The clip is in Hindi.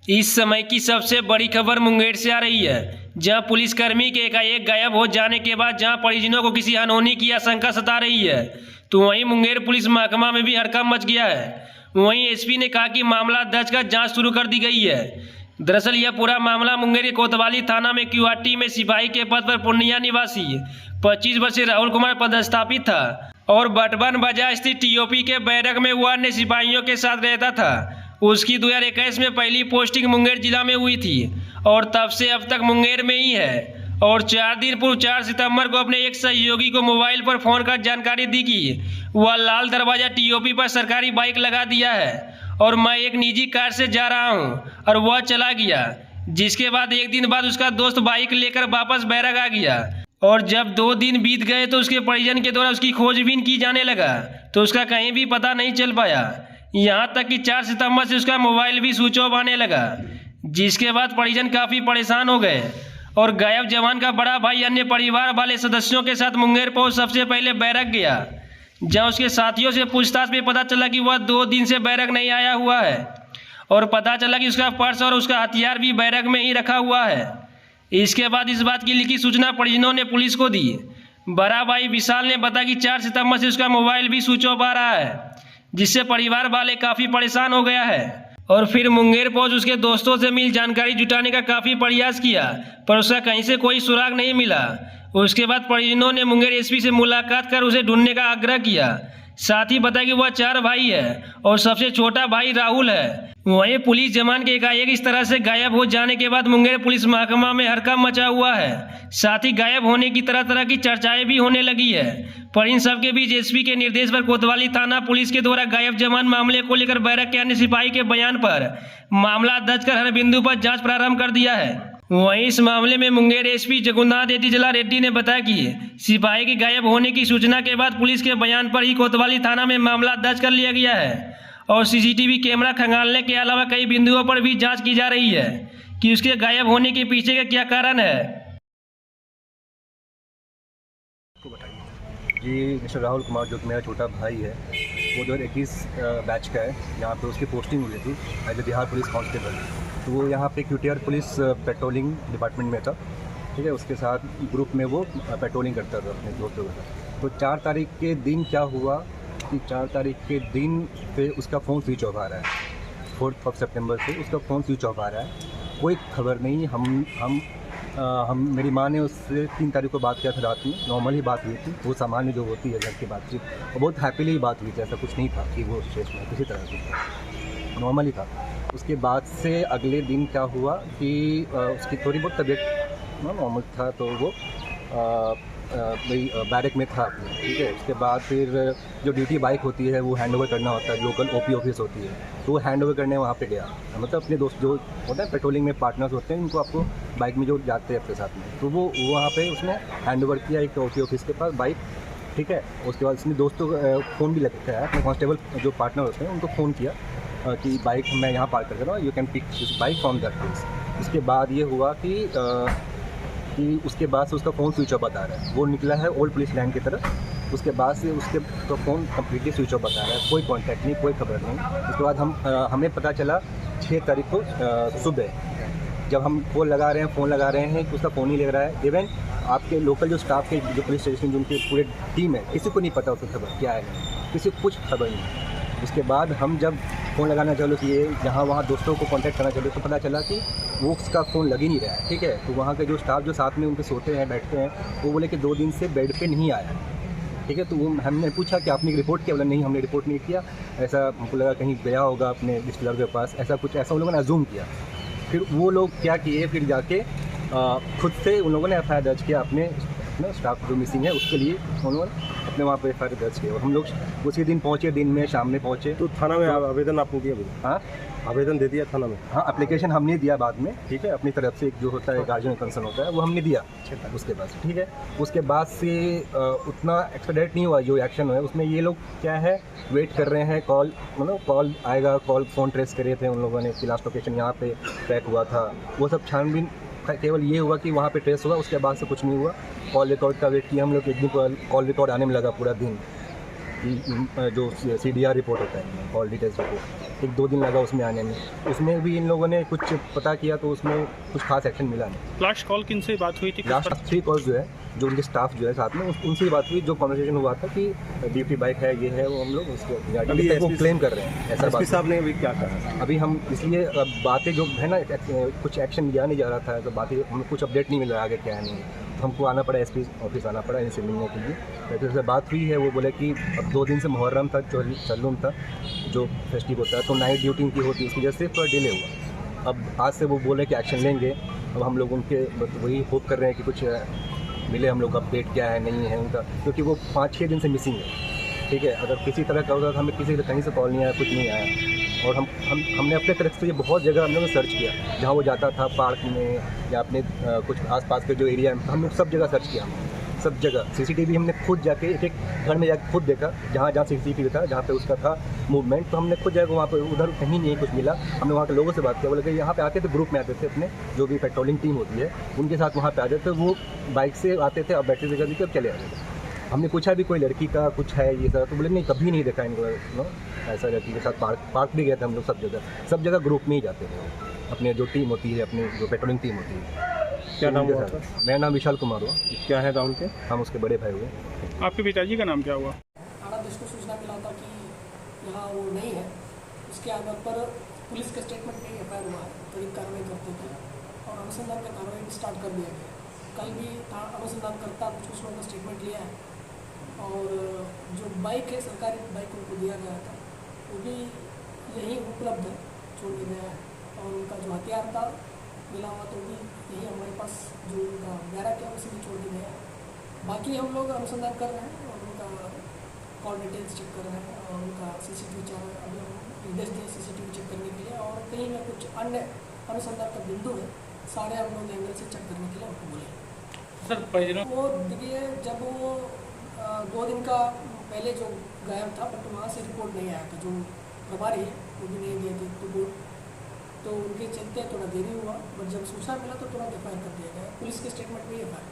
इस समय की सबसे बड़ी खबर मुंगेर से आ रही है, जहां पुलिसकर्मी के एकाएक गायब हो जाने के बाद जहां परिजनों को किसी अनहोनी की आशंका सता रही है, तो वहीं मुंगेर पुलिस महकमा में भी हड़कंप मच गया है। वहीं एसपी ने कहा कि मामला दर्ज कर जांच शुरू कर दी गई है। दरअसल यह पूरा मामला मुंगेर के कोतवाली थाना में क्यूआरटी में सिपाही के पद पर पूर्णिया निवासी 25 वर्षीय राहुल कुमार पदस्थापित था और बटवन बाजार स्थित टीओपी के बैरक में वो अन्य सिपाहियों के साथ रहता था। उसकी 2021 में पहली पोस्टिंग मुंगेर जिला में हुई थी और तब से अब तक मुंगेर में ही है। और 4 दिन पूर्व 4 सितंबर को अपने एक सहयोगी को मोबाइल पर फोन कर जानकारी दी कि वह लाल दरवाजा टीओपी पर सरकारी बाइक लगा दिया है और मैं एक निजी कार से जा रहा हूं, और वह चला गया। जिसके बाद एक दिन बाद उसका दोस्त बाइक लेकर वापस बैरक आ गया और जब 2 दिन बीत गए तो उसके परिजन के द्वारा उसकी खोजबीन की जाने लगा तो उसका कहीं भी पता नहीं चल पाया। यहाँ तक कि 4 सितंबर से उसका मोबाइल भी स्विच ऑफ आने लगा, जिसके बाद परिजन काफ़ी परेशान हो गए और गायब जवान का बड़ा भाई अन्य परिवार वाले सदस्यों के साथ मुंगेर पहुंच सबसे पहले बैरक गया, जहां उसके साथियों से पूछताछ में पता चला कि वह 2 दिन से बैरक नहीं आया हुआ है और पता चला कि उसका पर्स और उसका हथियार भी बैरक में ही रखा हुआ है। इसके बाद इस बात की लिखित सूचना परिजनों ने पुलिस को दी। बड़ा भाई विशाल ने बताया कि 4 सितंबर से उसका मोबाइल भी स्विच ऑफ आ रहा है, जिससे परिवार वाले काफ़ी परेशान हो गया है और फिर मुंगेर पहुंच उसके दोस्तों से मिल जानकारी जुटाने का काफ़ी प्रयास किया, पर उसका कहीं से कोई सुराग नहीं मिला। उसके बाद परिजनों ने मुंगेर एसपी से मुलाकात कर उसे ढूंढने का आग्रह किया। साथ ही बताया कि वह 4 भाई है और सबसे छोटा भाई राहुल है। वहीं पुलिस जवान के एकाएक इस तरह से गायब हो जाने के बाद मुंगेर पुलिस महकमा में हड़कंप मचा हुआ है। साथ ही गायब होने की तरह तरह की चर्चाएं भी होने लगी है, पर इन सब के बीच एसपी के निर्देश पर कोतवाली थाना पुलिस के द्वारा गायब जवान मामले को लेकर बैरक के अन्य सिपाही के बयान पर मामला दर्ज कर हर बिंदु पर जांच प्रारंभ कर दिया है। वहीं इस मामले में मुंगेर एसपी जगन्नाथ रेड्डी ने बताया कि सिपाही के गायब होने की सूचना के बाद पुलिस के बयान पर ही कोतवाली थाना में मामला दर्ज कर लिया गया है और सीसीटीवी कैमरा खंगालने के अलावा कई बिंदुओं पर भी जांच की जा रही है कि उसके गायब होने के पीछे का क्या कारण है। जी मिस्टर राहुल कुमार, जो कि मेरा छोटा भाई है, वो 2021 बैच का है। यहाँ पे उसकी पोस्टिंग हुई थी as a Bihar police constable. तो वो यहाँ पे क्यूटीआर पुलिस पेट्रोलिंग डिपार्टमेंट में था, ठीक है। उसके साथ ग्रुप में वो पेट्रोलिंग करता था अपने दोस्तों के साथ। तो 4 तारीख के दिन क्या हुआ कि 4 तारीख के दिन पे उसका फ़ोन स्विच ऑफ आ रहा है। 4 सितंबर से उसका फ़ोन स्विच ऑफ आ रहा है, कोई खबर नहीं। हम मेरी माँ ने उससे 3 तारीख को बात किया था रात में, नॉर्मल ही बात हुई थी, वो सामान्य जो होती है घर की बातचीत, और बहुत हैप्पीली बात हुई थी। ऐसा कुछ नहीं था कि वो स्ट्रेस में किसी तरह से, नॉर्मल ही था। उसके बाद से अगले दिन क्या हुआ कि उसकी थोड़ी बहुत तबीयत नॉर्मल था, तो वो बैरक में था, ठीक है। उसके बाद फिर जो ड्यूटी बाइक होती है वो हैंड ओवर करना होता है, लोकल ओपी ऑफिस होती है, तो वो हैंड ओवर करने वहाँ पे गया। मतलब अपने दोस्त जो होता है पेट्रोलिंग में पार्टनर्स होते हैं, उनको आपको बाइक में जो जाते हैं अपने साथ में, तो वो वहाँ पे उसने हैंड ओवर किया एक ओपी ऑफिस के पास बाइक, ठीक है। उसके बाद उसने दोस्तों को फ़ोन भी लगता है, अपने कांस्टेबल जो पार्टनर होते हैं उनको फ़ोन किया कि बाइक मैं यहाँ पार्क कर रहा हूँ, you can pick this bike from that place. उसके बाद ये हुआ कि उसके बाद से उसका फ़ोन स्विच ऑफ बता रहा है। वो निकला है ओल्ड पुलिस लाइन की तरफ, उसके बाद से उसके तो फ़ोन कम्प्लीटली स्विच ऑफ बता रहा है, कोई कांटेक्ट नहीं, कोई खबर नहीं। उसके बाद हमें पता चला 6 तारीख को सुबह, जब हम फ़ोन लगा रहे हैं कि उसका फ़ोन ही ले रहा है। इवन आपके लोकल जो स्टाफ के जो पुलिस स्टेशन जो उनकी पूरे टीम है, किसी को नहीं पता उसकी खबर क्या है, किसी को कुछ खबर नहीं। उसके बाद हम जब फ़ोन लगाना चालू किए, जहाँ वहाँ दोस्तों को कांटेक्ट करना चालू, तो पता चला कि वो उसका फ़ोन लग ही नहीं रहा है, ठीक है। तो वहाँ के जो स्टाफ जो साथ में उनके सोते हैं बैठते हैं, वो बोले कि 2 दिन से बेड पे नहीं आया, ठीक है। तो वो हमने पूछा कि आपने रिपोर्ट किया? बोला नहीं, हमने रिपोर्ट नहीं किया, ऐसा हमको लगा कहीं गया होगा अपने रिश्तेदार के पास, ऐसा कुछ ऐसा उन लोगों ने अज्यूम किया। फिर वो लोग क्या किए, फिर जाके खुद से उन लोगों ने FIR दर्ज किया अपने स्टाफ जो मिसिंग है उसके लिए, उन्होंने अपने वहाँ पे FIR दर्ज किया। और हम लोग उसी दिन पहुँचे, दिन में शाम में पहुँचे। तो थाना में आवेदन आपने दिया? हाँ, आवेदन दे दिया थाना में? हाँ, एप्लीकेशन हमने दिया बाद में, ठीक है। अपनी तरफ से एक जो होता है गार्जियन कंसर्न होता है वो हमने दिया उसके बाद, ठीक है। उसके बाद से उतना एक्सपेडिट नहीं हुआ जो एक्शन हुआ है उसमें। ये लोग क्या है, वेट कर रहे हैं कॉल, मतलब कॉल आएगा, कॉल फ़ोन ट्रेस करे थे उन लोगों ने कि लास्ट लोकेशन यहाँ पे ट्रैक हुआ था, वो सब छानबीन केवल ये हुआ कि वहाँ पे ट्रेस हुआ, उसके बाद से कुछ नहीं हुआ। कॉल रिकॉर्ड का वेट किया हम लोग, एक दिन कॉल रिकॉर्ड आने में लगा पूरा दिन, जो CDR रिपोर्ट होता है, कॉल डिटेल्स रिपोर्ट, 1-2 दिन लगा उसमें आने में। उसमें भी इन लोगों ने कुछ पता किया तो उसमें कुछ खास एक्शन मिला नहीं। लास्ट कॉल किन से बात हुई थी? लास्ट 3 कॉल जो है, जो उनके स्टाफ जो है साथ में उनसे ही बात हुई, जो कन्वर्सेशन हुआ था कि ड्यूटी बाइक है, ये है, वो हम लोग उसको अभी वो SP क्लेम कर रहे हैं। ऐसा एसपी बात साहब ने अभी क्या कहा? अभी हम इसलिए अब बातें जो है ना, कुछ एक्शन लिया नहीं जा रहा था, तो बातें हमें कुछ अपडेट नहीं मिल रहा आगे क्या है नहीं, तो हमको आना पड़ा, एसपी ऑफिस आना पड़ा इनसे मिलने के लिए। तो इससे बात हुई है, वो बोले कि अब 2 दिन से मुहर्रम था, चल्लुम था, जो फेस्टिव होता है, तो नाइट ड्यूटी की होती है, इसकी वजह से थोड़ा डिले हुआ। अब आज से वो बोले कि एक्शन लेंगे। अब हम लोग उनके वही होप कर रहे हैं कि कुछ मिले हम लोग, अपडेट क्या है नहीं है उनका, क्योंकि वो 5-6 दिन से मिसिंग है। ठीक है, अगर किसी तरह का होता तो हमें किसी कहीं से कॉल नहीं आया, कुछ नहीं आया। और हमने अपने तरफ से ये बहुत जगह हम लोगों ने सर्च किया, जहाँ वो जाता था पार्क में या अपने कुछ आसपास के जो एरिया में, हम लोग सब जगह सर्च किया हमने, सब जगह। सीसीटीवी हमने खुद जाके एक घर में जाके खुद देखा, जहाँ सीसीटीवी था, जहाँ पे उसका था मूवमेंट, तो हमने खुद जाकर वहाँ पर, उधर कहीं नहीं कुछ मिला। हमने वहाँ के लोगों से बात किया, बोले कि यहाँ पे आते थे, ग्रुप में आते थे अपने, जो भी पेट्रोलिंग टीम होती है उनके साथ वहाँ पे आते थे, वो बाइक से आते थे, अब बैटरी से करके चले आते थे। हमने पूछा भी कोई लड़की का कुछ है ये सब, तो बोले नहीं, कभी नहीं देखा इनको, नो ऐसा लड़की के साथ पार्क भी गए थे हम लोग, सब जगह ग्रुप में ही जाते थे। अपने जो टीम होती है, अपनी जो पेट्रोलिंग टीम होती है। क्या नाम हुआ था? मेरा नाम विशाल कुमार हुआ। क्या है राहुल के? हम उसके बड़े भाई हुए। आपके पिताजी का नाम क्या हुआ? थाना जिसको सूचना मिला था कि यहाँ वो नहीं है, उसके आधार पर पुलिस के स्टेटमेंट में एफआईआर हुआ है, त्वरित कार्रवाई करते थे और अनुसंधान का कार्रवाई स्टार्ट कर दिया गया। कल भी अनुसंधानकर्ता कुछ लोगों का स्टेटमेंट लिया है और जो बाइक है, सरकारी बाइक उनको दिया गया था, वो भी यहीं उपलब्ध है, छोड़ दिया गया है। और उनका जो हथियार था मिला हुआ, तो भी यही हमारे पास जो उनका बैरक है उसे भी छोड़ दिया गया है। बाकी हम लोग अनुसंधान कर रहे हैं और उनका कॉल डिटेल्स चेक कर रहे हैं और उनका सीसीटीवी अभी हम निर्देश दिए सीसीटीवी चेक करने के लिए, और कहीं में कुछ अन्य अनुसंधान का बिंदु है, सारे हम लोग एंगल से चेक करने के लिए उनको बोले। सर परिजनों वो देखिए, जब वो 2 दिन का पहले जो गायब था, बट वहाँ से रिपोर्ट नहीं आया था, जो प्रभारी है वो भी नहीं गए थे रिपोर्ट, तो उनके चलते थोड़ा देरी हुआ, बट जब सूचना मिला तो तुरंत एफआईआर कर दिया गया। पुलिस के स्टेटमेंट में एफआईआर।